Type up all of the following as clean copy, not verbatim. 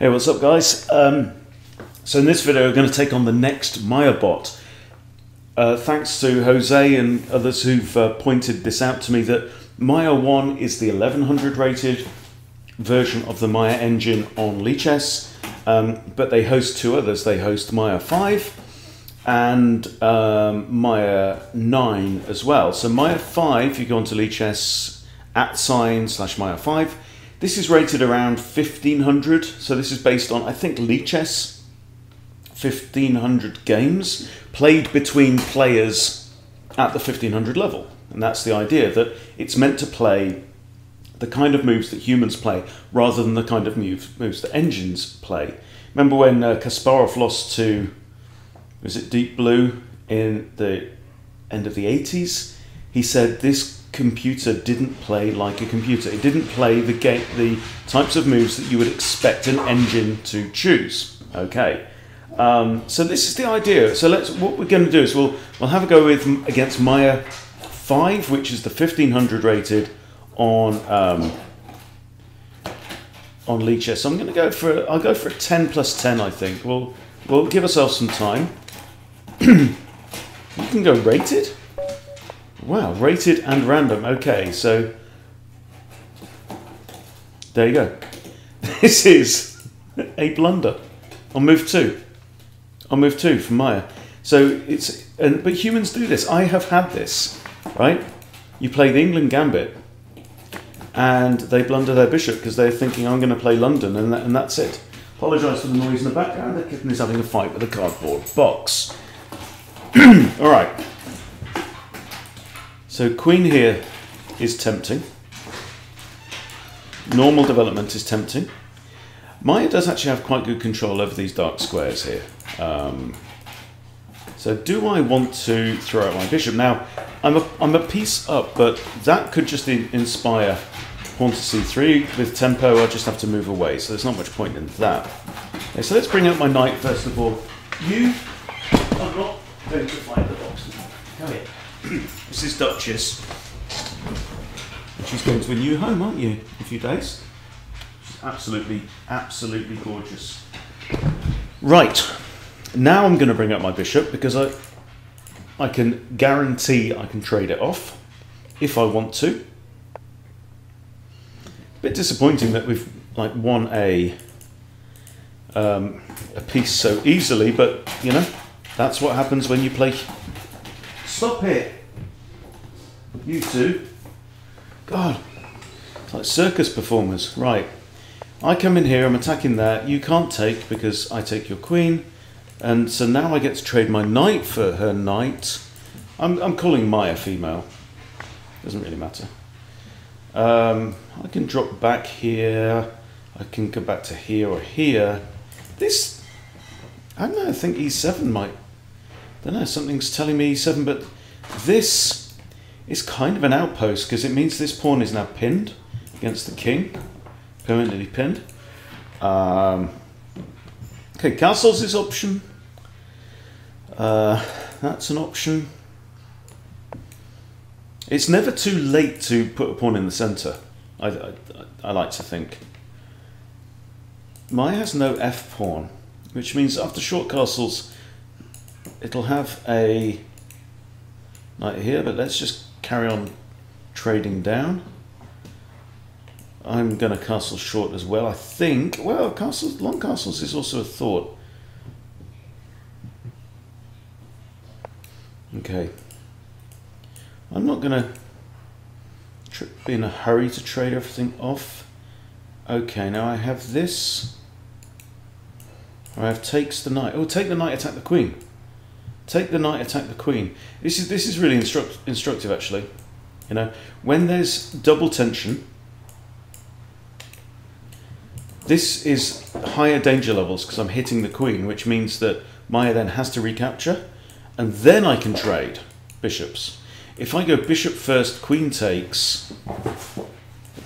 Hey, what's up guys? So in this video we're going to take on the next Maia bot. Thanks to Jose and others who've pointed this out to me, that Maia5 is the 1100 rated version of the Maia engine on Lichess, but they host two others. They host Maia5 and Maia9 as well. So Maia5, you go onto Lichess @/Maia5. This is rated around 1500, so this is based on, I think, Lichess 1500 games played between players at the 1500 level. And that's the idea, that it's meant to play the kind of moves that humans play rather than the kind of moves that engines play. Remember when Kasparov lost to, was it Deep Blue in the end of the 80s? He said this computer didn't play like a computer. It didn't play the types of moves that you would expect an engine to choose. Okay, so this is the idea. So what we're going to do is we'll have a go against Maia5, which is the 1500 rated on Lichess. So I'm going to go for I'll go for a 10 plus 10. I think we'll give ourselves some time. You can go rated. Wow, rated and random. Okay, so there you go. This is a blunder on move 2. On move 2 from Maia. So but humans do this. I have had this, right? You play the England Gambit and they blunder their bishop because they're thinking, I'm going to play London, and that's it. Apologise for the noise in the background. The kitten is having a fight with a cardboard box. All right. So queen here is tempting. Normal development is tempting. Maia does actually have quite good control over these dark squares here. So do I want to throw out my bishop? Now, I'm a piece up, but that could just inspire pawn to c3. With tempo, I just have to move away, so there's not much point in that. Okay, so let's bring out my knight first of all. You are not going to find the box now. Go here. This is Duchess. And she's going to a new home, aren't you, in a few days? She's absolutely, absolutely gorgeous. Right, now I'm going to bring up my bishop because I can guarantee I can trade it off if I want to. A bit disappointing that we've won a piece so easily, but you know, that's what happens when you play. Stop it, you two. God, it's like circus performers. Right, I come in here, I'm attacking that. You can't take because I take your queen, and so now I get to trade my knight for her knight. I'm calling Maia female. Doesn't really matter. I can drop back here. I can go back to here or here. This, I don't know. I think e7 might. I don't know, something's telling me e7, but this is kind of an outpost because it means this pawn is now pinned against the king, permanently pinned. Okay, castles is option. That's an option. It's never too late to put a pawn in the centre, I like to think. Maia has no f pawn, which means after short castles it'll have a knight here, but let's just carry on trading down. I'm going to castle short as well, I think. Well, long castles is also a thought. Okay. I'm not going to be in a hurry to trade everything off. Okay, now I have this. I have takes the knight. Oh, take the knight, attack the queen. Take the knight, attack the queen. This is really instructive, actually. You know, when there's double tension, this is higher danger levels because I'm hitting the queen, which means that Maia then has to recapture, and then I can trade bishops. If I go bishop first, queen takes,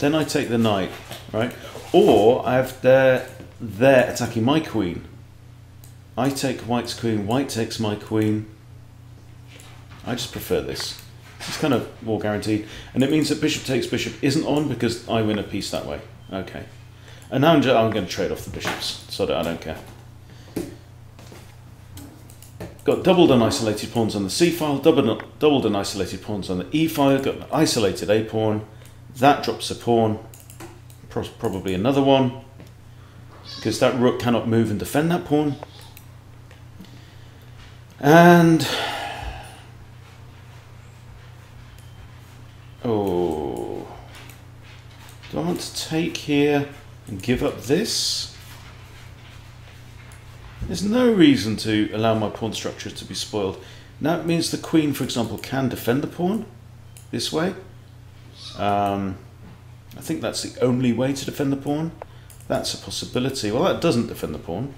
then I take the knight, right? Or I have they're attacking my queen. I take white's queen, white takes my queen. I just prefer this. It's kind of more guaranteed. And it means that bishop takes bishop isn't on because I win a piece that way. Okay. And now I'm going to trade off the bishops, so that I don't care. Got doubled and isolated pawns on the c file, doubled and isolated pawns on the e file, got an isolated a pawn, that drops a pawn, probably another one, because that rook cannot move and defend that pawn. And oh, do I want to take here and give up this? There's no reason to allow my pawn structure to be spoiled. Now it means the queen, for example, can defend the pawn this way. I think that's the only way to defend the pawn. That's a possibility. Well, that doesn't defend the pawn,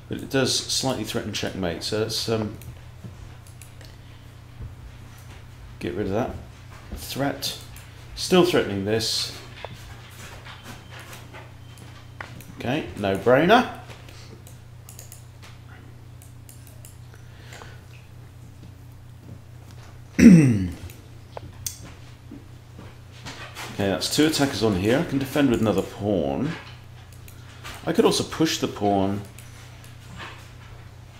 but it does slightly threaten checkmate. So let's get rid of that threat. Still threatening this. Okay, no brainer. Okay, that's two attackers on here. I can defend with another pawn. I could also push the pawn.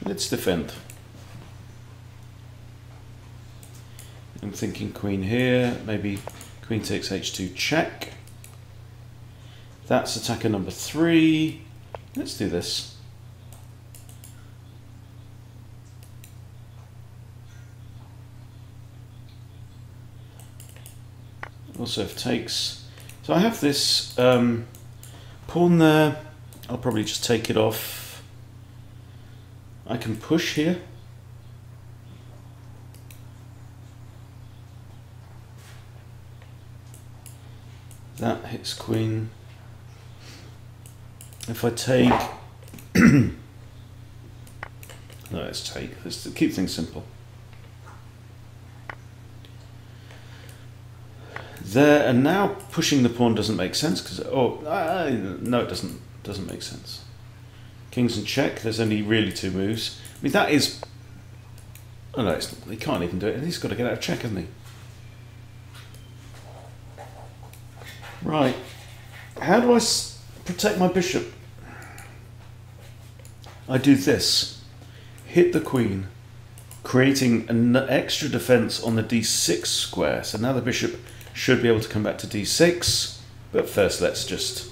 Let's defend. I'm thinking queen here, maybe queen takes h2 check. That's attacker number 3. Let's do this. Also if takes. So I have this pawn there. I'll probably just take it off. I can push here. That hits queen. If I take, no, let's take. Let's keep things simple. There, and now pushing the pawn doesn't make sense because no, it doesn't make sense. King's in check. There's only really 2 moves. I mean that is. Oh no, he can't even do it. He's got to get out of check, hasn't he? Right. How do I protect my bishop? I do this. Hit the queen, creating an extra defense on the d6 square. So now the bishop should be able to come back to d6. But first let's just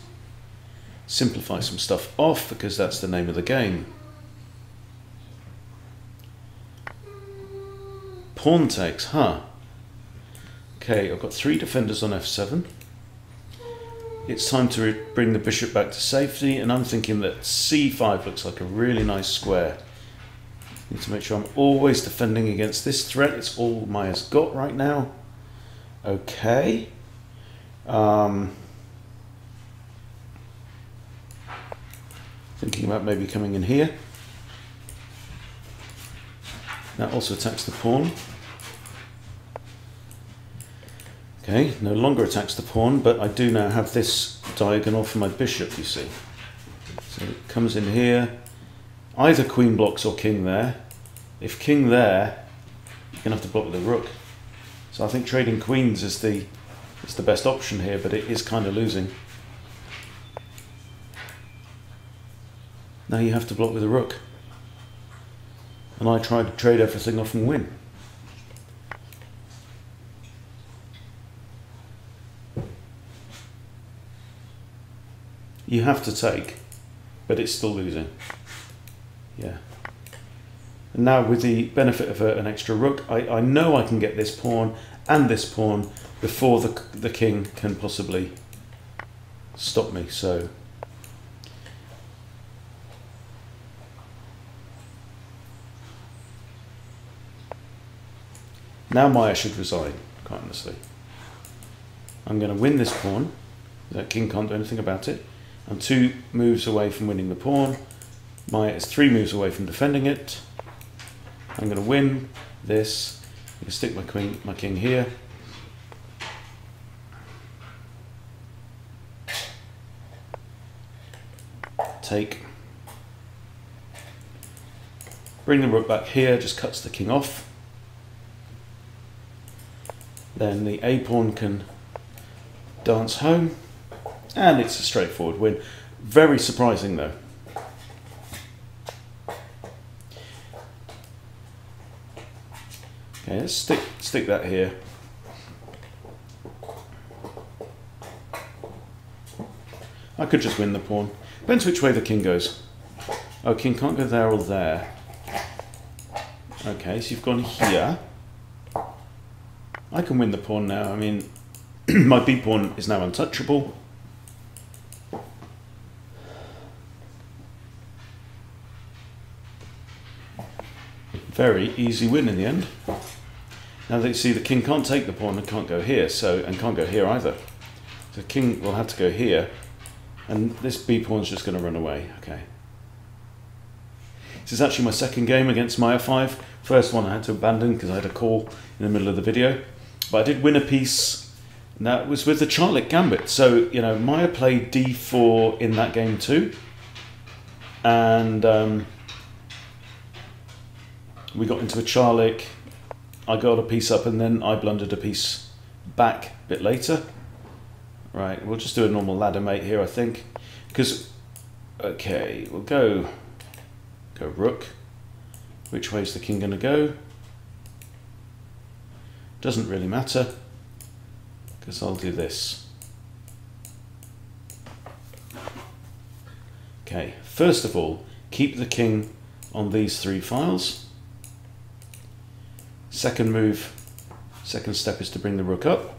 simplify some stuff off because that's the name of the game. Pawn takes, huh? Okay, I've got 3 defenders on f7. It's time to bring the bishop back to safety, and I'm thinking that c5 looks like a really nice square. Need to make sure I'm always defending against this threat. It's all Maia's got right now. Okay. Thinking about maybe coming in here. That also attacks the pawn. Okay, no longer attacks the pawn, but I do now have this diagonal for my bishop, you see. So it comes in here. Either queen blocks or king there. If king there, you're going to have to block with a rook. So I think trading queens is the best option here, but it is kind of losing. Now you have to block with a rook. And I try to trade everything off and win. You have to take, but it's still losing. Yeah. And now with the benefit of an extra rook, I know I can get this pawn and this pawn before the king can possibly stop me. So now Maia should resign, quite honestly. I'm going to win this pawn. That king can't do anything about it. I'm 2 moves away from winning the pawn. Maia is 3 moves away from defending it. I'm going to win this. I'm going to stick my king here. Take. Bring the rook back here, just cuts the king off. Then the a pawn can dance home. And it's a straightforward win. Very surprising though. Okay, let's stick that here. I could just win the pawn. Depends which way the king goes. Oh, king can't go there or there. Okay, so you've gone here. I can win the pawn now. I mean, my b pawn is now untouchable. Very easy win in the end. Now that you see the king can't take the pawn and can't go here, and can't go here either. So the king will have to go here, and this b pawn is just going to run away. Okay. This is actually my second game against Maia5. First one I had to abandon because I had a call in the middle of the video. But I did win a piece, and that was with the Charlotte Gambit. So, you know, Maia played d4 in that game too. And we got into a Charlotte. I got a piece up and then I blundered a piece back a bit later. Right, we'll just do a normal ladder mate here, I think. Because, okay, we'll go rook. Which way's the king going to go? Doesn't really matter, because I'll do this. Okay, first of all, keep the king on these 3 files. Second step is to bring the rook up.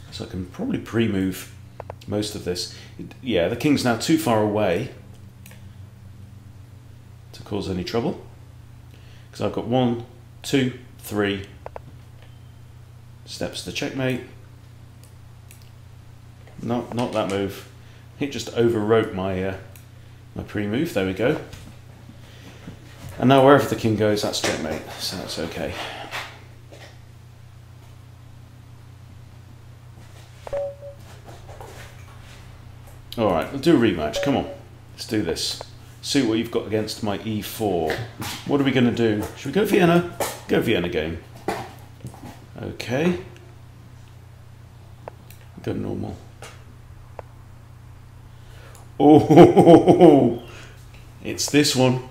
So I can probably pre-move most of this. Yeah, the king's now too far away to cause any trouble. Because I've got 1, 2, 3 steps to checkmate. Not that move. It just overwrote my pre-move. There we go. And now wherever the king goes, that's checkmate, so that's okay. Alright, we'll do a rematch. Come on, let's do this. See what you've got against my e4. What are we going to do? Should we go Vienna? Go Vienna game. Okay. Go normal. Oh, it's this one.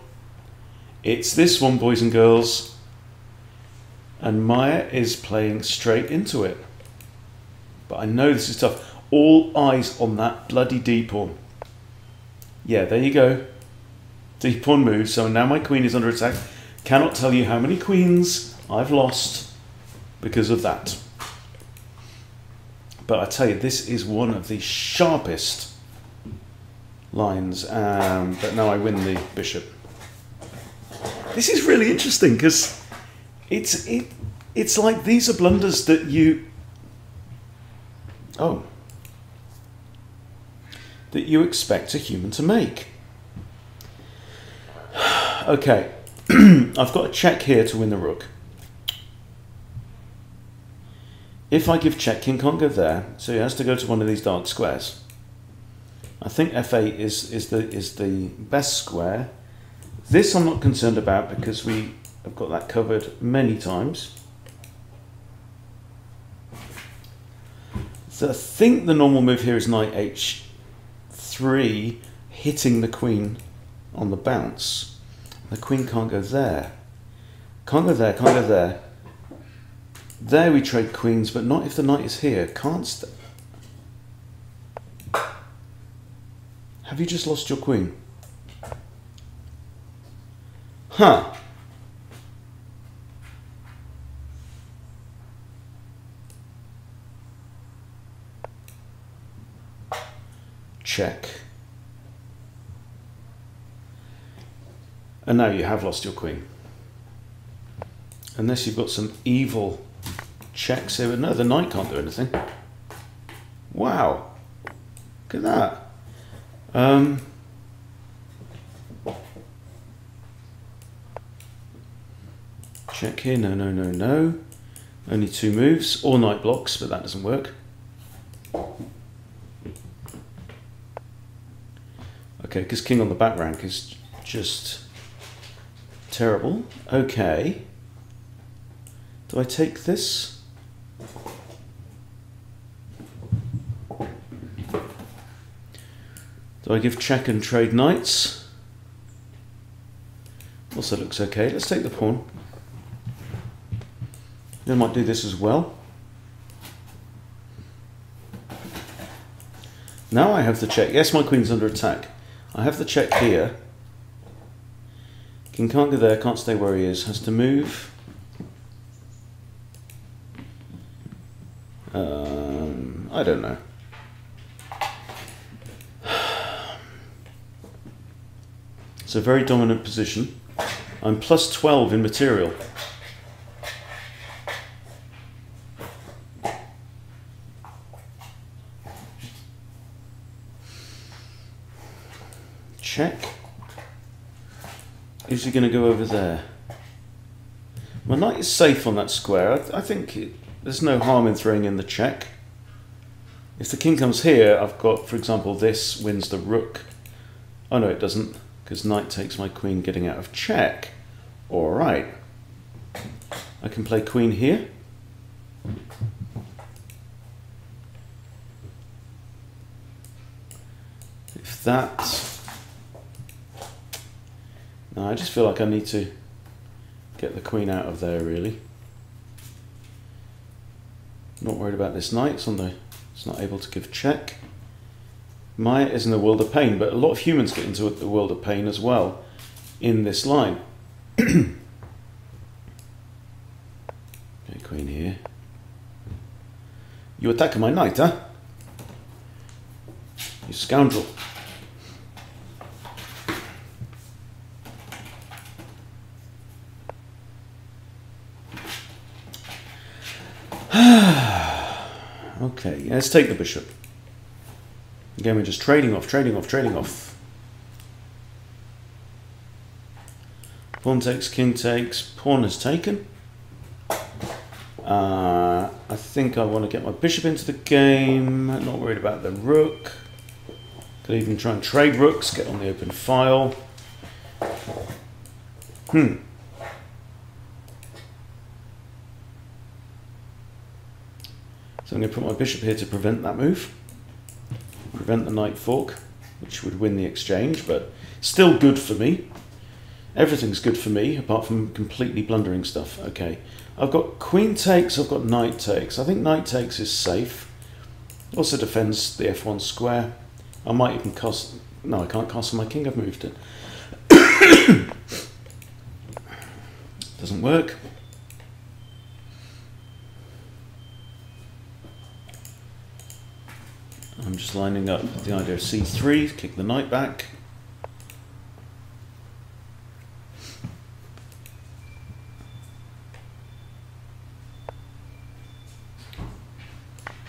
It's this one, boys and girls. And Maia is playing straight into it. But I know this is tough. All eyes on that bloody d-pawn. Yeah, there you go. D-pawn moves. So now my queen is under attack. Cannot tell you how many queens I've lost because of that. But I tell you, this is one of the sharpest lines. But now I win the bishop. This is really interesting because it's like these are blunders that you that you expect a human to make. Okay, I've got a check here to win the rook. If I give check, king can't go there, so he has to go to one of these dark squares. I think f8 is the best square. This I'm not concerned about because we have got that covered many times. So I think the normal move here is knight h3, hitting the queen on the bounce. The queen can't go there. Can't go there, can't go there. There we trade queens, but not if the knight is here. Can't Have you just lost your queen? Huh. Check. And now you have lost your queen. Unless you've got some evil checks here. But no, the knight can't do anything. Wow. Look at that. Check here. No, no, no, no. Only 2 moves. Or knight blocks, but that doesn't work. Okay, because king on the back rank is just terrible. Okay. Do I take this? Do I give check and trade knights? Also looks okay. Let's take the pawn. I might do this as well. Now I have the check. Yes, my queen's under attack. I have the check here. King can't go there, can't stay where he is. Has to move. I don't know. It's a very dominant position. I'm plus 12 in material. Check. Is he going to go over there? My knight is safe on that square. I think there's no harm in throwing in the check. If the king comes here, I've got, for example, this wins the rook. Oh no, it doesn't, because knight takes my queen, getting out of check. All right. I can play queen here. If that... No, I just feel like I need to get the queen out of there, really. Not worried about this knight. It's not able to give check. Maia is in a world of pain, but a lot of humans get into the world of pain as well in this line. Okay, queen here. You attacking my knight, huh? You scoundrel. Okay, let's take the bishop. Again, we're just trading off, trading off, trading off. Pawn takes, king takes, pawn is taken. I think I want to get my bishop into the game. Not worried about the rook. Could even try and trade rooks, get on the open file. So I'm going to put my bishop here to prevent that move. Prevent the knight fork, which would win the exchange, but still good for me. Everything's good for me, apart from completely blundering stuff. Okay, I've got queen takes, I've got knight takes. I think knight takes is safe. Also defends the f1 square. I might even cast... No, I can't castle my king, I've moved it. Doesn't work. I'm just lining up the idea of c3, kick the knight back.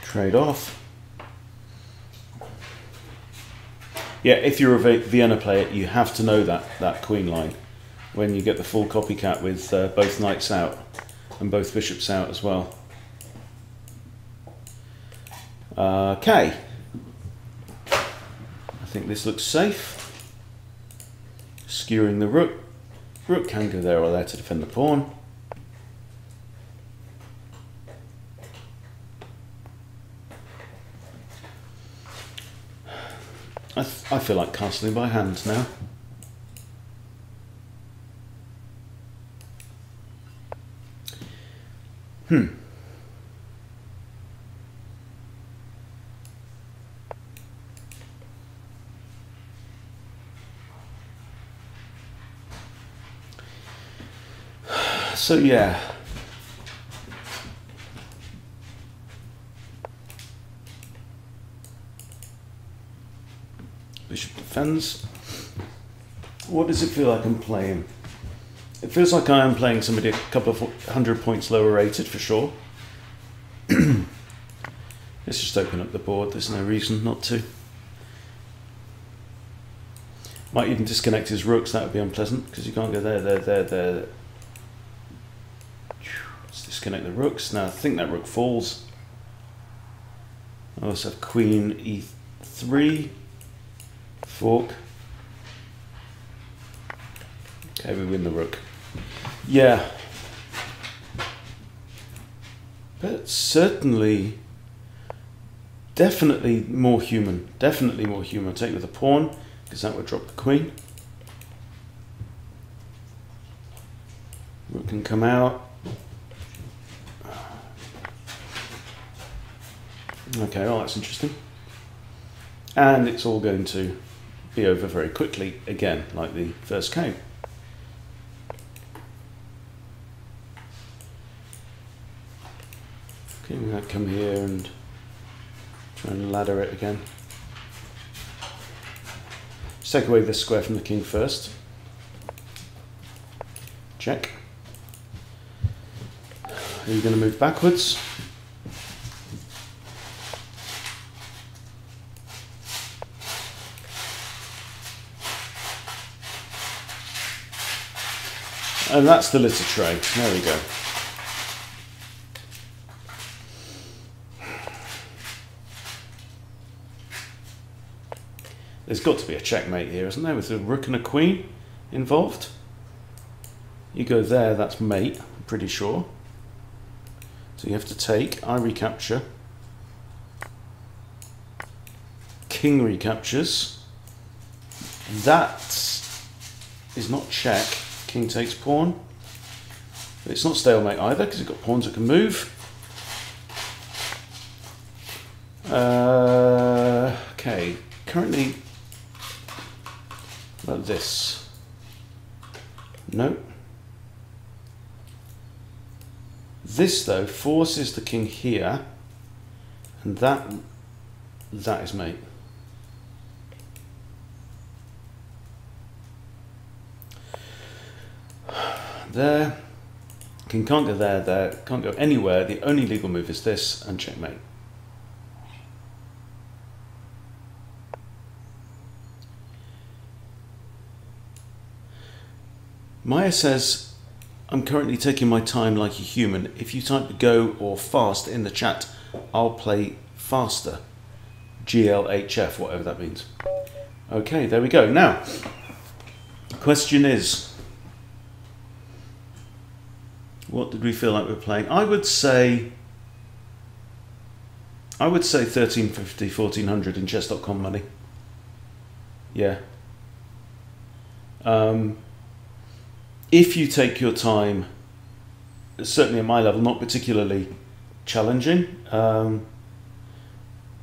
Trade off. Yeah, if you're a Vienna player, you have to know that queen line when you get the full copycat with both knights out and both bishops out as well. Okay. I think this looks safe. Skewering the rook. Rook can go there or there to defend the pawn. I feel like castling by hand now. So yeah. Bishop defends. What does it feel like I'm playing? It feels like I am playing somebody a couple of 100 points lower rated for sure. Let's just open up the board, there's no reason not to. Might even disconnect his rooks, that would be unpleasant because you can't go there, there. Let's disconnect the rooks. Now I think that rook falls. I also have queen e3. Fork. Okay, we win the rook. Yeah. But certainly definitely more human. Definitely more human. I'll take with the pawn, because that would drop the queen. Rook can come out. Okay, well that's interesting. And it's all going to be over very quickly again, like the first game. Okay, we might come here and try and ladder it again. Just take away this square from the king first. Check. Are you going to move backwards? And that's the litter tray. There we go. There's got to be a checkmate here, isn't there? With a rook and a queen involved. You go there, that's mate, I'm pretty sure. So you have to take, I recapture. King recaptures. That is not check. King takes pawn. But it's not stalemate either, because you've got pawns that can move. Okay, currently, what about this? No. This though forces the king here, and that is mate. There, king can't go there, can't go anywhere. The only legal move is this, and checkmate. Maia says, I'm currently taking my time like a human. If you type go or fast in the chat, I'll play faster. GLHF, whatever that means. Okay, there we go. Now, the question is, what did we feel like we were playing? I would say 1350, 1400 in chess.com money. Yeah. If you take your time, certainly at my level, not particularly challenging,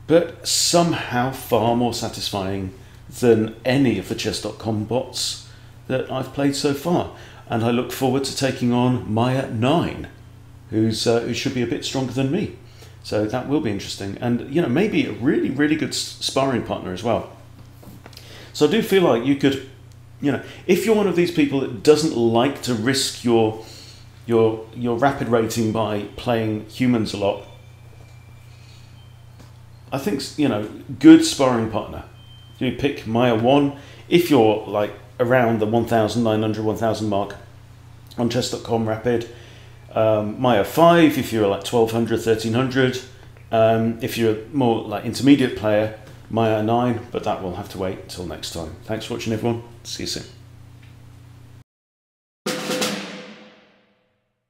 but somehow far more satisfying than any of the chess.com bots that I've played so far. And I look forward to taking on Maia5, who should be a bit stronger than me. So that will be interesting. And, you know, maybe a really, really good sparring partner as well. So I do feel like you could, you know, if you're one of these people that doesn't like to risk your rapid rating by playing humans a lot, I think, you know, good sparring partner. You pick Maia1 if you're like around the 1,900, 1,000 mark on chess.com rapid. Maia5 if you're like 1,200, 1,300. If you're a more like intermediate player, Maia9, but that will have to wait till next time. Thanks for watching, everyone. See you soon.